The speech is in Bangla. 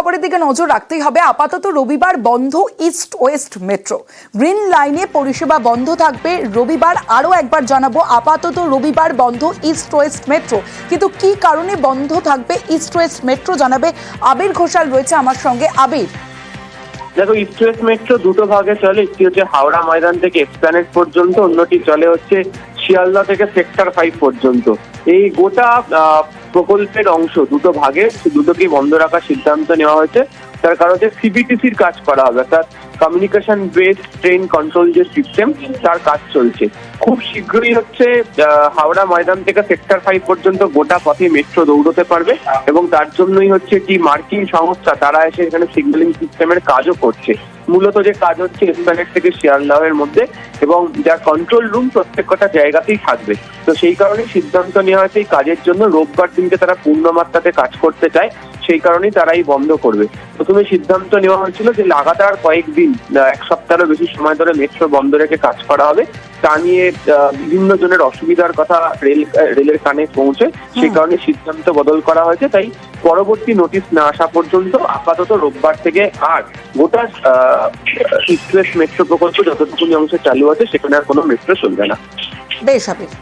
খবরের দিকে নজর রাখতেই হবে। আপাতত রবিবার বন্ধ ইস্ট ওয়েস্ট মেট্রো। গ্রিন লাইনে পরিষেবা বন্ধ থাকবে রবিবার। আরও একবার জানাবো, আপাতত রবিবার বন্ধ ইস্ট ওয়েস্ট মেট্রো। কিন্তু কি কারণে বন্ধ থাকবে ইস্ট ওয়েস্ট মেট্রো জানাবে আবির ঘোষাল রয়েছে আমার সঙ্গে। আবির, দেখো, ইস্ট ওয়েস্ট মেট্রো দুটো ভাগে চলে। একটি হচ্ছে হাওড়া ময়দান থেকে এসপ্ল্যানেড পর্যন্ত, অন্যটি চলে হচ্ছে শিয়ালদা থেকে সেক্টর 5 পর্যন্ত। এই গোটা প্রকল্পের অংশ দুটো ভাগে, দুটোকেই বন্ধ রাখার সিদ্ধান্ত নেওয়া হয়েছে। তার কারণ হচ্ছে সিবিটিসির কাজ করা হবে, অর্থাৎ কমিউনিকেশন বেসড ট্রেন কন্ট্রোল যে সিস্টেম, তার কাজ চলছে। খুব শীঘ্রই হচ্ছে হাওড়া ময়দান থেকে সেক্টর 5 পর্যন্ত গোটা পথে মেট্রো দৌড়তে পারবে, এবং তার জন্যই হচ্ছে একটি মার্কিন সংস্থা তারা এসে এখানে সিগন্যালিং সিস্টেমের কাজও করছে। মূলত যে কাজ হচ্ছে এসপ্ল্যানেড থেকে শিয়ালদাহের মধ্যে, এবং যার কন্ট্রোল রুম প্রত্যেকটা জায়গাতেই থাকবে। তো সেই কারণে সিদ্ধান্ত নেওয়া হয়েছে এই কাজের জন্য রোববার দিনকে তারা পূর্ণমাত্রাতে কাজ করতে চায়, সেই কারণেই তারাই বন্ধ করবে। প্রথমে সিদ্ধান্ত নেওয়া হয়েছিল যে লাগাতার কয়েকদিন, এক সপ্তাহেরও বেশি সময় ধরে মেট্রো বন্ধ রেখে কাজ করা হবে। তা নিয়ে বিভিন্ন জনের অসুবিধার কথা রেলের কানে পৌঁছে, সেই কারণে সিদ্ধান্ত বদল করা হয়েছে। তাই পরবর্তী নোটিশ না আসা পর্যন্ত আপাতত রোববার থেকে আর গোটা ইস্ট ওয়েস্ট মেট্রো প্রকল্প যতটুকুনি অংশে চালু আছে সেখানে আর কোনো মেট্রো চলবে না। বেশ আবির।